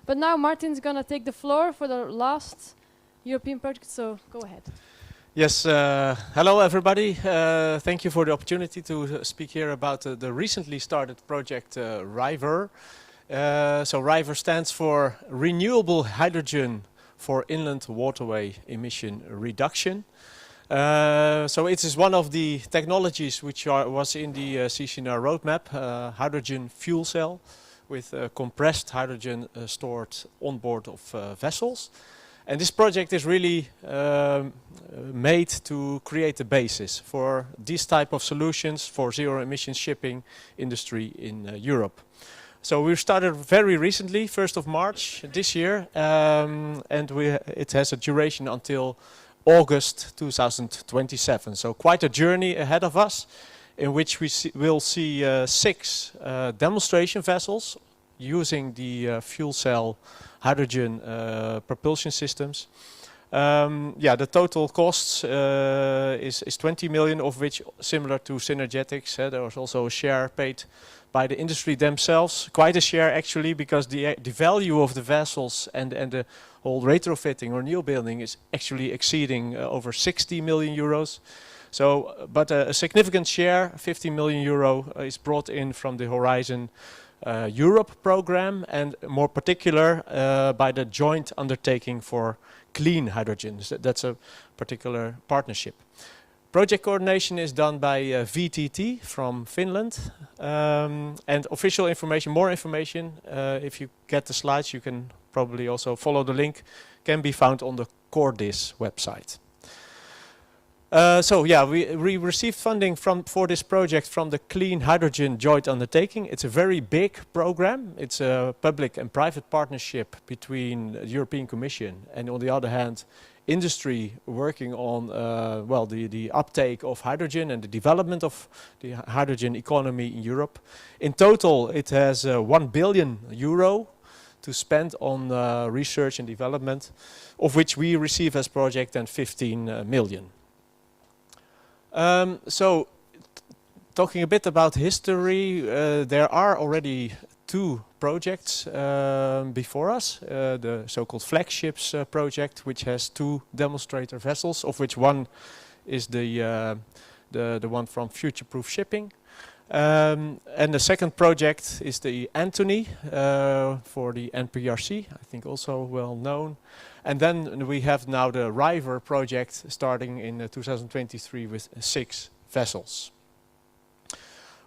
But now Martin's going to take the floor for the last European project, so go ahead. Yes, hello everybody. Thank you for the opportunity to speak here about the recently started project EICB. So EICB stands for Renewable Hydrogen for Inland Waterway Emission Reduction. So it is one of the technologies which was in the CCNR roadmap, hydrogen fuel cell with compressed hydrogen stored on board of vessels. And this project is really made to create a basis for these type of solutions for zero emission shipping industry in Europe. So we started very recently, 1st of March this year, and it has a duration until August 2027. So quite a journey ahead of us, in which we will see 6 demonstration vessels using the fuel cell hydrogen propulsion systems. The total costs is 20 million, of which, similar to Synergetics, there was also a share paid by the industry themselves. Quite a share actually, because the value of the vessels and the whole retrofitting or new building is actually exceeding over 60 million euros. So, but a significant share, 50 million euro, is brought in from the Horizon Europe program, and more particular by the joint undertaking for clean hydrogen. That's a particular partnership. Project coordination is done by VTT from Finland, and official information, more information, if you get the slides, you can probably also follow the link, can be found on the Cordis website. We received funding for this project from the Clean Hydrogen Joint Undertaking. It's a very big program. It's a public and private partnership between the European Commission and, on the other hand, industry working on the uptake of hydrogen and the development of the hydrogen economy in Europe. In total, it has 1 billion euro to spend on research and development, of which we receive as project and 15 million. Talking a bit about history, there are already 2 projects before us. The so-called flagships project, which has 2 demonstrator vessels, of which one is the one from Future Proof Shipping. And the second project is the Anthony for the NPRC, I think also well known. And then we have now the EICB project starting in 2023 with 6 vessels.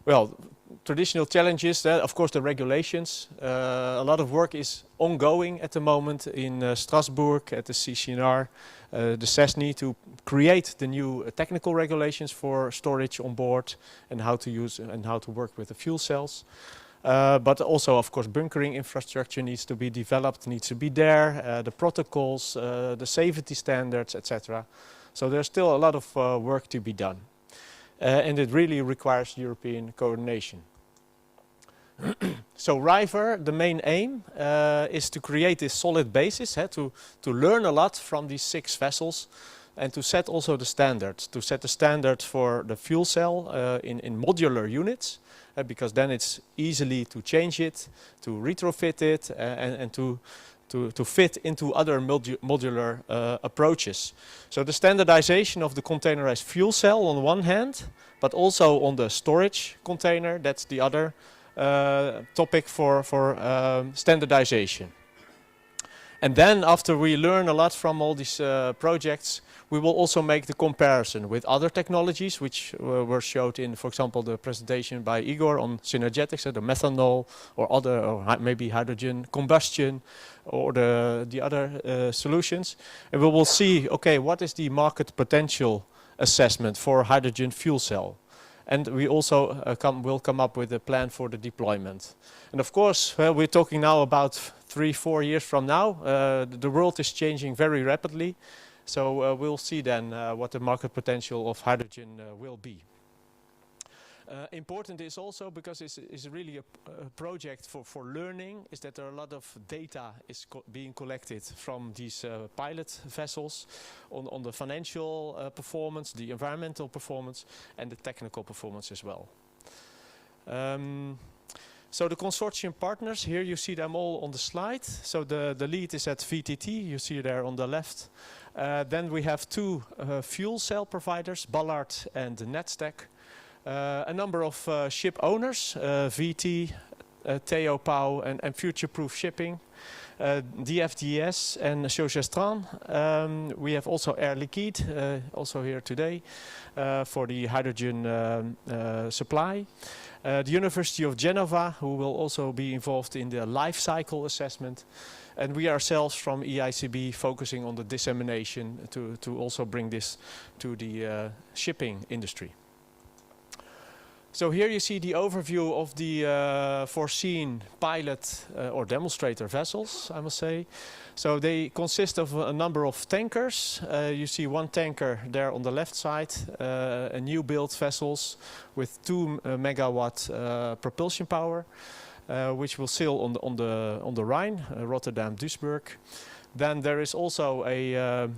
Well, traditional challenges, of course the regulations. A lot of work is ongoing at the moment in Strasbourg at the CCNR, the CESNI, to create the new technical regulations for storage on board and how to use and how to work with the fuel cells. But also, of course, bunkering infrastructure needs to be developed, needs to be there, the protocols, the safety standards, etc. So there's still a lot of work to be done. And it really requires European coordination. So EICB, the main aim is to create this solid basis, to learn a lot from these 6 vessels, and to set also the standards, to set the standards for the fuel cell in modular units, because then it's easily to change it, to retrofit it, and to fit into other modular approaches. So the standardization of the containerized fuel cell on one hand, but also on the storage container, that's the other topic for standardization. And then after we learn a lot from all these projects, we will also make the comparison with other technologies which were showed in, for example, the presentation by Igor on Synergetics, the methanol or other, or maybe hydrogen combustion, or the other solutions. And we will see, okay, what is the market potential assessment for hydrogen fuel cell? And we also will come up with a plan for the deployment. And of course, we're talking now about 3-4 years from now. The world is changing very rapidly. So we'll see then what the market potential of hydrogen will be. Important is also, because it's really a project for learning, is that there are a lot of data is being collected from these pilot vessels on the financial performance, the environmental performance, and the technical performance as well. So the consortium partners, here you see them all on the slide. So the lead is at VTT, you see there on the left. Then we have two fuel cell providers, Ballard and Netstack. A number of ship owners, VT, Theo Pau and Future Proof Shipping. DFDS and Sogestran. We have also Air Liquide, also here today, for the hydrogen supply. The University of Genova, who will also be involved in the life cycle assessment. And we ourselves from EICB focusing on the dissemination to also bring this to the shipping industry. So here you see the overview of the foreseen pilot or demonstrator vessels, I must say. So they consist of a number of tankers. You see one tanker there on the left side, a new built vessels with 2 megawatt propulsion power, which will sail on the Rhine, Rotterdam-Duisburg. Then there is also a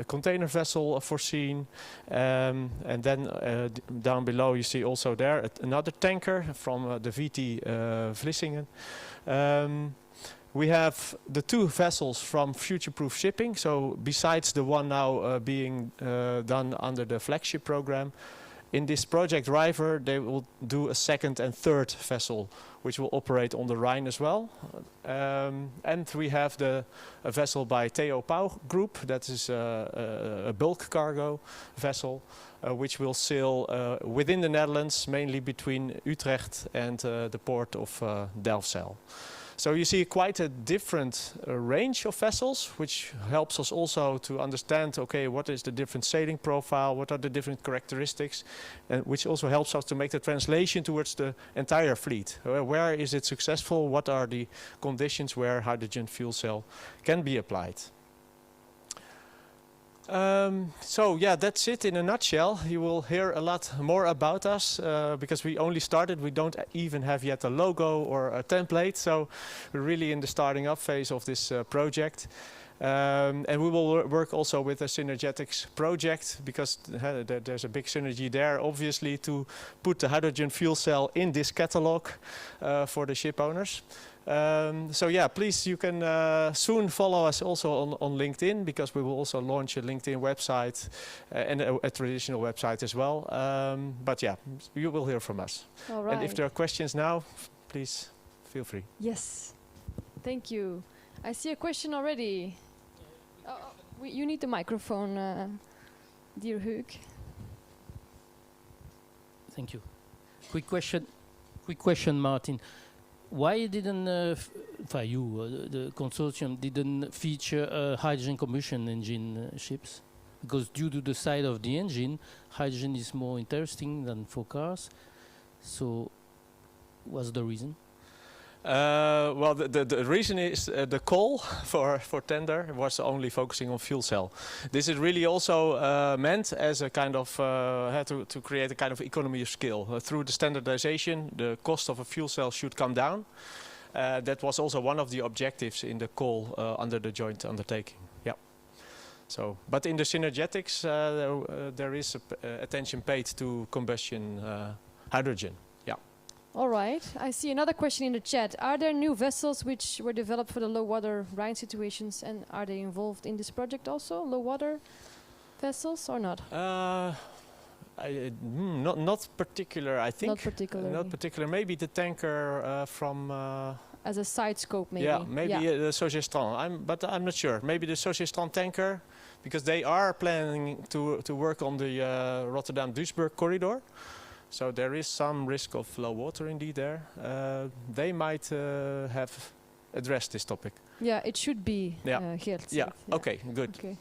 container vessel foreseen, and then down below you see also there another tanker from the VT Vlissingen. We have the 2 vessels from Future Proof Shipping, so besides the one now being done under the flagship program, in this project EICB, they will do a second and third vessel, which will operate on the Rhine as well. And we have a vessel by Theo Pau Group, that is a bulk cargo vessel, which will sail within the Netherlands, mainly between Utrecht and the port of Delfzijl. So you see quite a different range of vessels, which helps us also to understand, okay, what is the different sailing profile, what are the different characteristics, and which also helps us to make the translation towards the entire fleet. Where is it successful? What are the conditions where hydrogen fuel cell can be applied? So yeah, that's it in a nutshell. You will hear a lot more about us because we only started. We don't even have yet a logo or a template. So we're really in the starting up phase of this project. And we will work also with a synergetics project because there's a big synergy there, obviously, to put the hydrogen fuel cell in this catalog for the ship owners. So yeah, please, you can soon follow us also on LinkedIn, because we will also launch a LinkedIn website and a traditional website as well. But yeah, you will hear from us. All right. And if there are questions now, please feel free. Yes. Thank you. I see a question already. You need the microphone, dear Huuk. Thank you. Quick question, Martin. Why didn't the consortium didn't feature a hydrogen combustion engine ships? Because due to the size of the engine, hydrogen is more interesting than for cars. So, what's the reason? Well, the reason is the call for tender was only focusing on fuel cell. This is really also meant as a kind of to create a kind of economy of scale. Through the standardization, the cost of a fuel cell should come down. That was also one of the objectives in the call under the joint undertaking. Yeah. So, but in the synergetics, there is attention paid to combustion hydrogen. All right. I see another question in the chat. Are there new vessels which were developed for the low water Rhine situations, and are they involved in this project also, low water vessels or not? Not particular, I think. Not particularly. Not particular. Maybe the tanker from... as a side scope, maybe. Yeah, maybe the Sogestran. But I'm not sure. Maybe the Sogestran tanker, because they are planning to work on the Rotterdam-Duisburg corridor. So there is some risk of low water indeed there. They might have addressed this topic. Yeah, it should be Geert. Yeah, okay, good. Okay.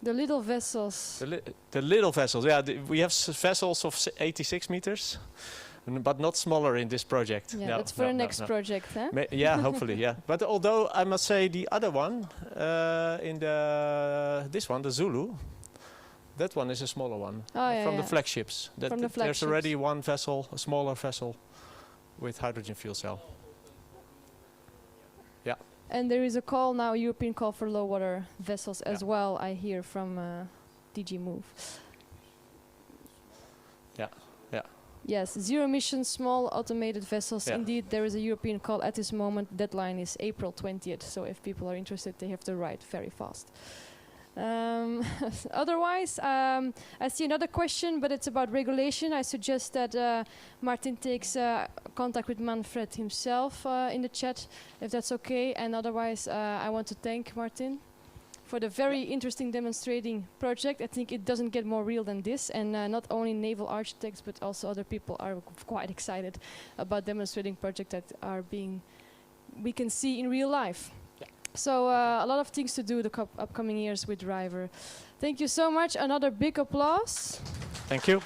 The little vessels. The little vessels, yeah. We have vessels of 86 meters. But not smaller in this project. Yeah, that's for the next project, huh? Yeah, hopefully, yeah. But although I must say the other one, this one, the Zulu, that one is a smaller one from the flagships. From the flagships. There's already one vessel, a smaller vessel, with hydrogen fuel cell. Yeah. And there is a call now, European call for low water vessels as Yeah. well, I hear from DG Move. Yeah, yeah. Yes, zero emission small automated vessels. Yeah. Indeed, there is a European call at this moment. Deadline is April 20th. So if people are interested, they have to write very fast. Otherwise, I see another question, but it's about regulation. I suggest that Martin takes contact with Manfred himself in the chat, if that's okay. And otherwise, I want to thank Martin for the very interesting demonstrating project. I think it doesn't get more real than this, and not only naval architects, but also other people are quite excited about demonstrating projects that are we can see in real life. So a lot of things to do the upcoming years with Driver. Thank you so much. Another big applause. Thank you.